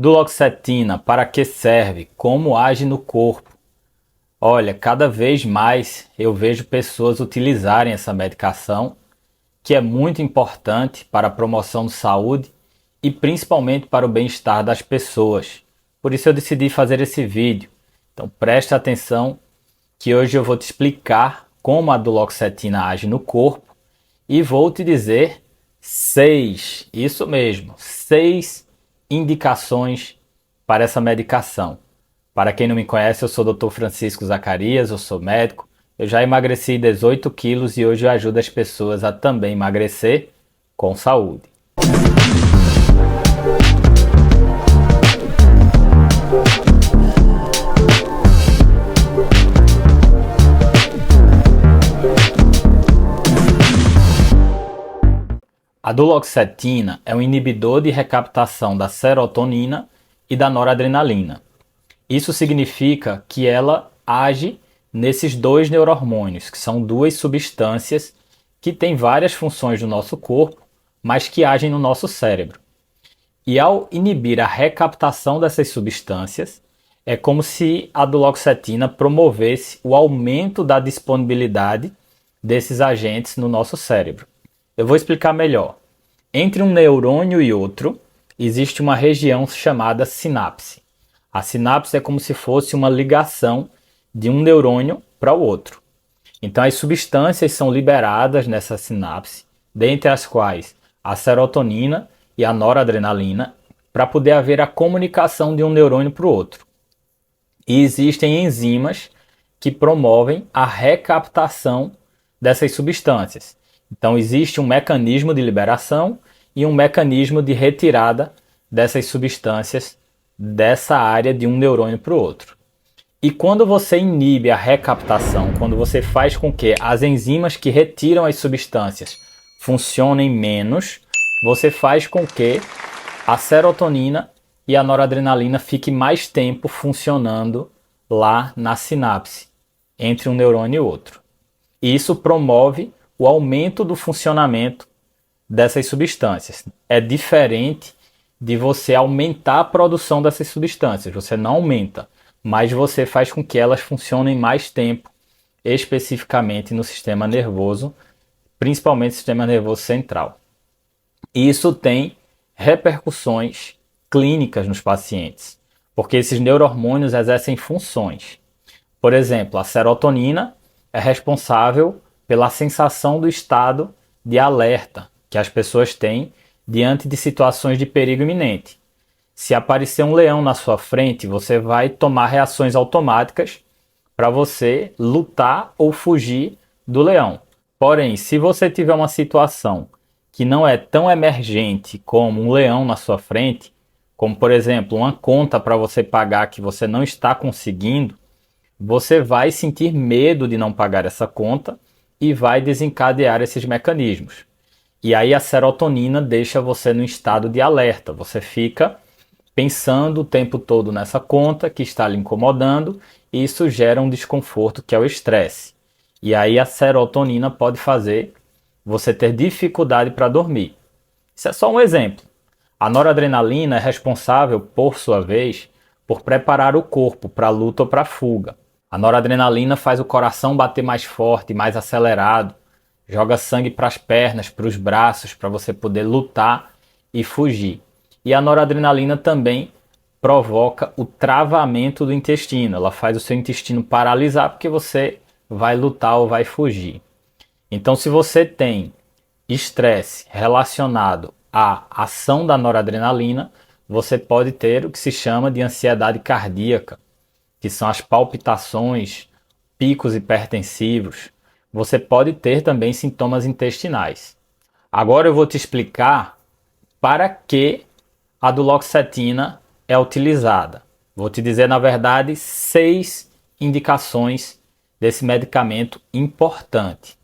Duloxetina, para que serve? Como age no corpo? Olha, cada vez mais eu vejo pessoas utilizarem essa medicação, que é muito importante para a promoção de saúde e principalmente para o bem-estar das pessoas. Por isso eu decidi fazer esse vídeo. Então preste atenção que hoje eu vou te explicar como a duloxetina age no corpo e vou te dizer isso mesmo, 6 indicações para essa medicação. Para quem não me conhece, eu sou o Dr. Francisco Zacarias, eu sou médico. Eu já emagreci 18 quilos e hoje eu ajudo as pessoas a também emagrecer com saúde. A duloxetina é um inibidor de recaptação da serotonina e da noradrenalina. Isso significa que ela age nesses dois neurohormônios, que são duas substâncias que têm várias funções no nosso corpo, mas que agem no nosso cérebro. E ao inibir a recaptação dessas substâncias, é como se a duloxetina promovesse o aumento da disponibilidade desses agentes no nosso cérebro. Eu vou explicar melhor. Entre um neurônio e outro, existe uma região chamada sinapse. A sinapse é como se fosse uma ligação de um neurônio para o outro. Então as substâncias são liberadas nessa sinapse, dentre as quais a serotonina e a noradrenalina, para poder haver a comunicação de um neurônio para o outro. E existem enzimas que promovem a recaptação dessas substâncias. Então existe um mecanismo de liberação e um mecanismo de retirada dessas substâncias dessa área de um neurônio para o outro. E quando você inibe a recaptação, quando você faz com que as enzimas que retiram as substâncias funcionem menos, você faz com que a serotonina e a noradrenalina fiquem mais tempo funcionando lá na sinapse, entre um neurônio e outro. E isso promove o aumento do funcionamento dessas substâncias. É diferente de você aumentar a produção dessas substâncias. Você não aumenta, mas você faz com que elas funcionem mais tempo, especificamente no sistema nervoso, principalmente no sistema nervoso central. E isso tem repercussões clínicas nos pacientes, porque esses neurohormônios exercem funções. Por exemplo, a serotonina é responsável pela sensação do estado de alerta que as pessoas têm diante de situações de perigo iminente. Se aparecer um leão na sua frente, você vai tomar reações automáticas para você lutar ou fugir do leão. Porém, se você tiver uma situação que não é tão emergente como um leão na sua frente, como por exemplo uma conta para você pagar que você não está conseguindo, você vai sentir medo de não pagar essa conta e vai desencadear esses mecanismos. E aí a serotonina deixa você no estado de alerta. Você fica pensando o tempo todo nessa conta que está lhe incomodando e isso gera um desconforto que é o estresse. E aí a serotonina pode fazer você ter dificuldade para dormir. Isso é só um exemplo. A noradrenalina é responsável, por sua vez, por preparar o corpo para a luta ou para a fuga. A noradrenalina faz o coração bater mais forte, mais acelerado, joga sangue para as pernas, para os braços, para você poder lutar e fugir. E a noradrenalina também provoca o travamento do intestino. Ela faz o seu intestino paralisar porque você vai lutar ou vai fugir. Então, se você tem estresse relacionado à ação da noradrenalina, você pode ter o que se chama de ansiedade cardíaca, que são as palpitações, picos hipertensivos. Você pode ter também sintomas intestinais. Agora eu vou te explicar para que a duloxetina é utilizada. Vou te dizer, na verdade, 6 indicações desse medicamento importante.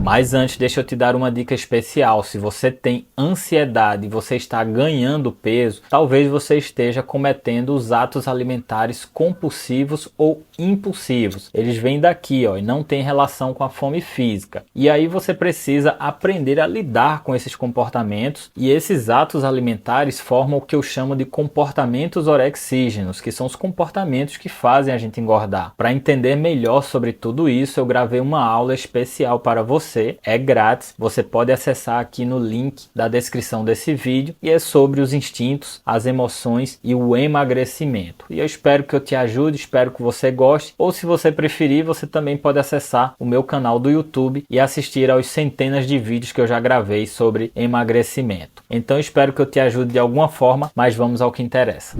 Mas antes, deixa eu te dar uma dica especial. Se você tem ansiedade e você está ganhando peso, talvez você esteja cometendo os atos alimentares compulsivos ou impulsivos. Eles vêm daqui, ó, e não tem relação com a fome física. E aí você precisa aprender a lidar com esses comportamentos, e esses atos alimentares formam o que eu chamo de comportamentos orexígenos, que são os comportamentos que fazem a gente engordar. Para entender melhor sobre tudo isso, eu gravei uma aula especial para você. É grátis, você pode acessar aqui no link da descrição desse vídeo, e é sobre os instintos, as emoções e o emagrecimento. E eu espero que eu te ajude, espero que você goste, ou se você preferir, você também pode acessar o meu canal do YouTube e assistir aos centenas de vídeos que eu já gravei sobre emagrecimento. Então espero que eu te ajude de alguma forma, mas vamos ao que interessa.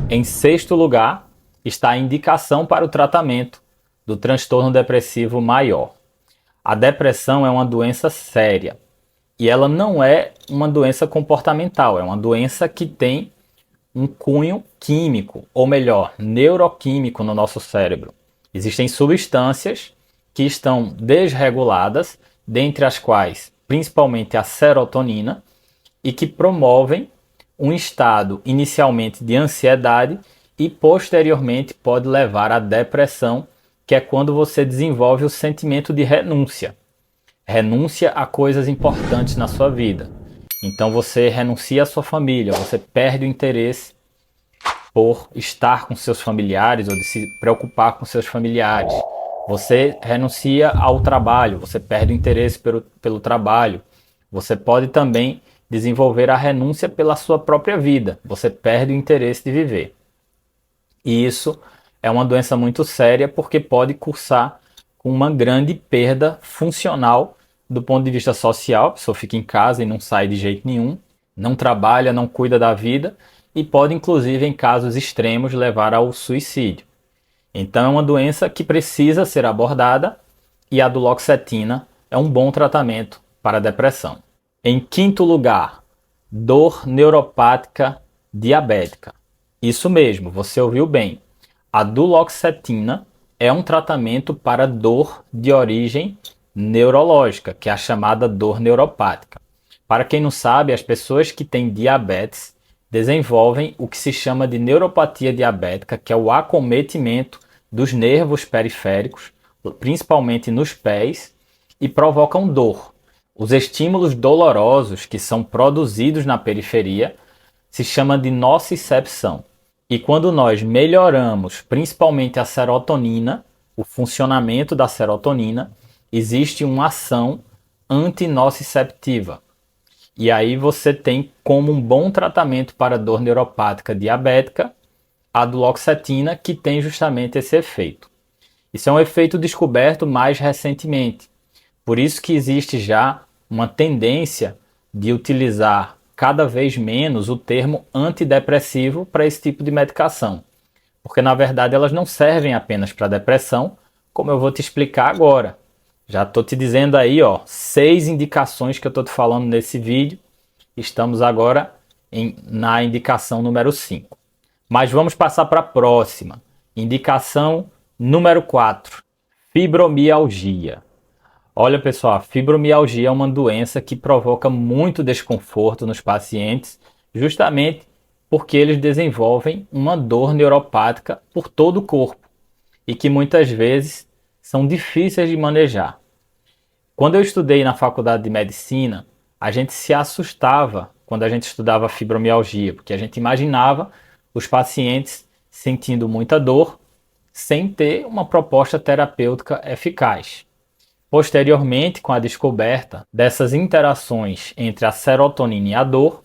Em sexto lugar está a indicação para o tratamento do transtorno depressivo maior. A depressão é uma doença séria e ela não é uma doença comportamental, é uma doença que tem um cunho químico, ou melhor, neuroquímico no nosso cérebro. Existem substâncias que estão desreguladas, dentre as quais principalmente a serotonina, e que promovem um estado inicialmente de ansiedade e posteriormente pode levar à depressão, que é quando você desenvolve o sentimento de renúncia. Renúncia a coisas importantes na sua vida. Então você renuncia à sua família, você perde o interesse por estar com seus familiares ou de se preocupar com seus familiares. Você renuncia ao trabalho, você perde o interesse pelo trabalho. Você pode também desenvolver a renúncia pela sua própria vida, você perde o interesse de viver. E isso é uma doença muito séria porque pode cursar com uma grande perda funcional do ponto de vista social. A pessoa fica em casa e não sai de jeito nenhum, não trabalha, não cuida da vida e pode inclusive em casos extremos levar ao suicídio. Então é uma doença que precisa ser abordada e a duloxetina é um bom tratamento para a depressão. Em quinto lugar, dor neuropática diabética. Isso mesmo, você ouviu bem. A duloxetina é um tratamento para dor de origem neurológica, que é a chamada dor neuropática. Para quem não sabe, as pessoas que têm diabetes desenvolvem o que se chama de neuropatia diabética, que é o acometimento dos nervos periféricos, principalmente nos pés, e provocam dor. Os estímulos dolorosos que são produzidos na periferia se chama de nocicepção. E quando nós melhoramos principalmente a serotonina, o funcionamento da serotonina, existe uma ação antinociceptiva. E aí você tem como um bom tratamento para dor neuropática diabética a duloxetina, que tem justamente esse efeito. Isso é um efeito descoberto mais recentemente. Por isso que existe já uma tendência de utilizar cada vez menos o termo antidepressivo para esse tipo de medicação. Porque na verdade elas não servem apenas para depressão, como eu vou te explicar agora. Já estou te dizendo aí, 6 indicações que eu estou te falando nesse vídeo. Estamos agora na indicação número 5. Mas vamos passar para a próxima. Indicação número 4. Fibromialgia. Olha pessoal, a fibromialgia é uma doença que provoca muito desconforto nos pacientes, justamente porque eles desenvolvem uma dor neuropática por todo o corpo e que muitas vezes são difíceis de manejar. Quando eu estudei na faculdade de medicina, a gente se assustava quando a gente estudava fibromialgia, porque a gente imaginava os pacientes sentindo muita dor sem ter uma proposta terapêutica eficaz. Posteriormente, com a descoberta dessas interações entre a serotonina e a dor,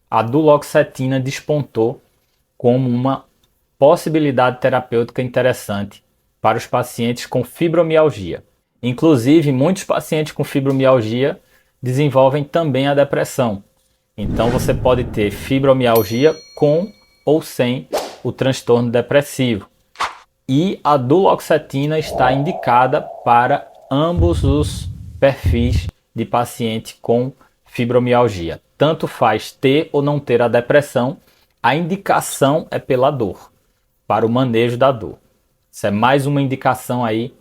a duloxetina despontou como uma possibilidade terapêutica interessante para os pacientes com fibromialgia. Inclusive, muitos pacientes com fibromialgia desenvolvem também a depressão. Então, você pode ter fibromialgia com ou sem o transtorno depressivo. E a duloxetina está indicada para ambos os perfis de paciente com fibromialgia. Tanto faz ter ou não ter a depressão, a indicação é pela dor, para o manejo da dor. Isso é mais uma indicação aí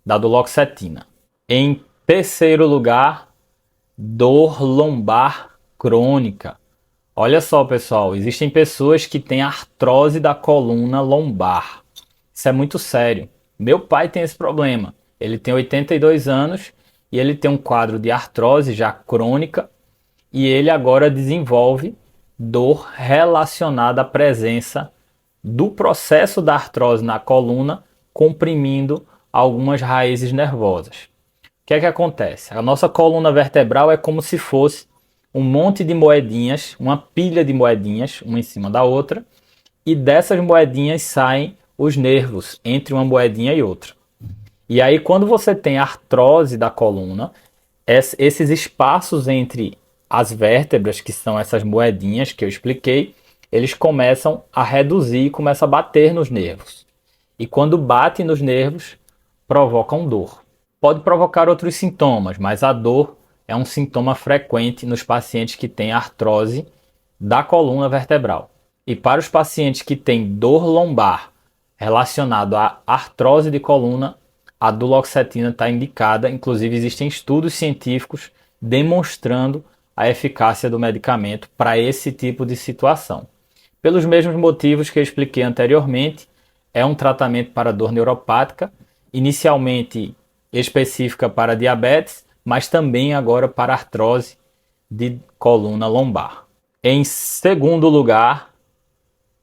da duloxetina. Em Terceiro lugar, dor lombar crônica. Olha só, pessoal, existem pessoas que têm artrose da coluna lombar. Isso é muito sério. Meu pai tem esse problema. Ele tem 82 anos e ele tem um quadro de artrose já crônica e ele agora desenvolve dor relacionada à presença do processo da artrose na coluna comprimindo algumas raízes nervosas. O que é que acontece? A nossa coluna vertebral é como se fosse um monte de moedinhas, uma pilha de moedinhas, uma em cima da outra, e dessas moedinhas saem os nervos entre uma moedinha e outra. E aí, quando você tem artrose da coluna, esses espaços entre as vértebras, que são essas moedinhas que eu expliquei, eles começam a reduzir e começam a bater nos nervos. E quando bate nos nervos, provocam dor. Pode provocar outros sintomas, mas a dor é um sintoma frequente nos pacientes que têm artrose da coluna vertebral. E para os pacientes que têm dor lombar relacionado à artrose de coluna, a duloxetina está indicada. Inclusive, existem estudos científicos demonstrando a eficácia do medicamento para esse tipo de situação. Pelos mesmos motivos que eu expliquei anteriormente, é um tratamento para dor neuropática, inicialmente específica para diabetes, mas também agora para artrose de coluna lombar. Em segundo lugar,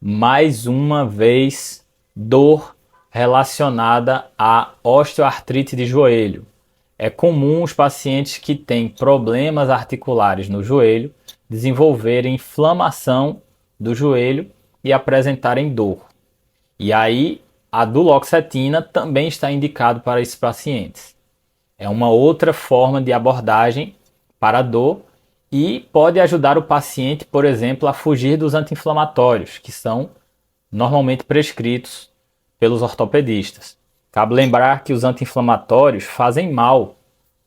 mais uma vez, dor relacionada à osteoartrite de joelho. É comum os pacientes que têm problemas articulares no joelho desenvolverem inflamação do joelho e apresentarem dor. E aí, a duloxetina também está indicado para esses pacientes. É uma outra forma de abordagem para a dor e pode ajudar o paciente, por exemplo, a fugir dos anti-inflamatórios, que são normalmente prescritos pelos ortopedistas. Cabe lembrar que os anti-inflamatórios fazem mal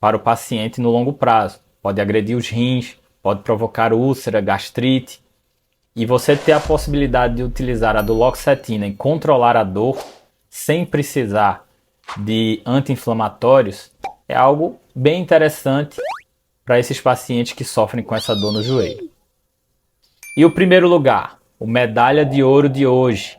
para o paciente no longo prazo. Pode agredir os rins, pode provocar úlcera, gastrite. E você ter a possibilidade de utilizar a duloxetina e controlar a dor sem precisar de anti-inflamatórios é algo bem interessante para esses pacientes que sofrem com essa dor no joelho. E o primeiro lugar, o medalha de ouro de hoje.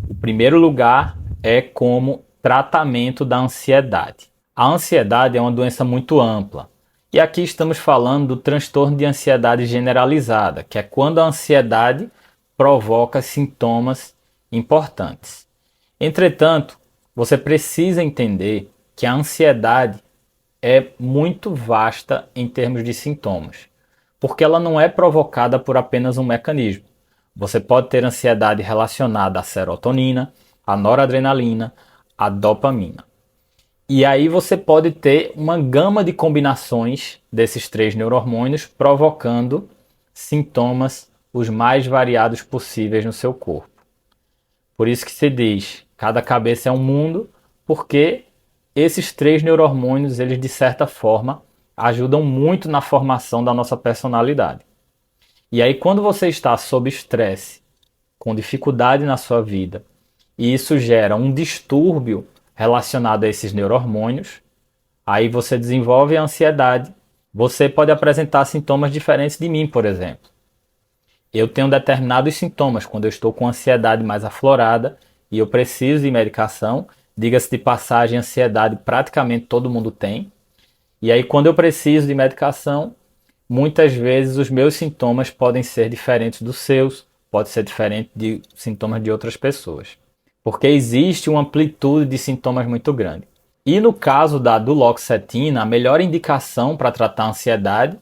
O primeiro lugar é como tratamento da ansiedade. A ansiedade é uma doença muito ampla. E aqui estamos falando do transtorno de ansiedade generalizada, que é quando a ansiedade provoca sintomas importantes. Entretanto, você precisa entender que a ansiedade é muito vasta em termos de sintomas, porque ela não é provocada por apenas um mecanismo. Você pode ter ansiedade relacionada à serotonina, à noradrenalina, à dopamina. E aí você pode ter uma gama de combinações desses três neurohormônios provocando sintomas os mais variados possíveis no seu corpo. Por isso que se diz, cada cabeça é um mundo, porque esses três neurohormônios, eles de certa forma, ajudam muito na formação da nossa personalidade. E aí quando você está sob estresse, com dificuldade na sua vida, e isso gera um distúrbio relacionado a esses neurohormônios, aí você desenvolve a ansiedade. Você pode apresentar sintomas diferentes de mim, por exemplo. Eu tenho determinados sintomas quando eu estou com ansiedade mais aflorada e eu preciso de medicação. Diga-se de passagem, ansiedade praticamente todo mundo tem. E aí quando eu preciso de medicação, muitas vezes os meus sintomas podem ser diferentes dos seus, pode ser diferente de sintomas de outras pessoas. Porque existe uma amplitude de sintomas muito grande. E no caso da duloxetina, a melhor indicação para tratar a ansiedade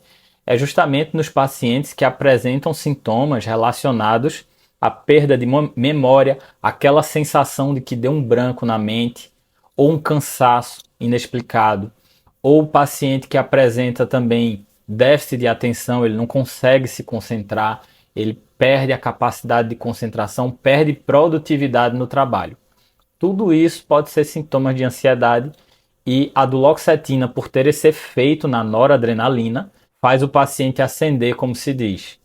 é justamente nos pacientes que apresentam sintomas relacionados à perda de memória, aquela sensação de que deu um branco na mente, ou um cansaço inexplicado, ou o paciente que apresenta também déficit de atenção, ele não consegue se concentrar, ele perde a capacidade de concentração, perde produtividade no trabalho. Tudo isso pode ser sintomas de ansiedade e a duloxetina, por ter esse efeito na noradrenalina, faz o paciente acender, como se diz.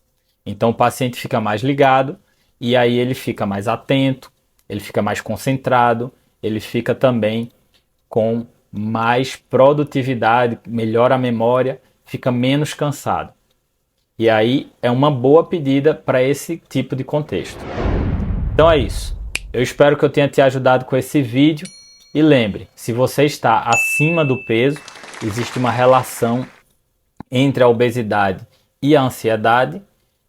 Então o paciente fica mais ligado e aí ele fica mais atento, ele fica mais concentrado, ele fica também com mais produtividade, melhora a memória, fica menos cansado. E aí é uma boa pedida para esse tipo de contexto. Então é isso. Eu espero que eu tenha te ajudado com esse vídeo. E lembre, se você está acima do peso, existe uma relação entre a obesidade e a ansiedade,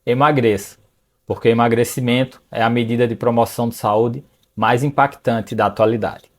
emagreça. Porque emagrecimento é a medida de promoção de saúde mais impactante da atualidade.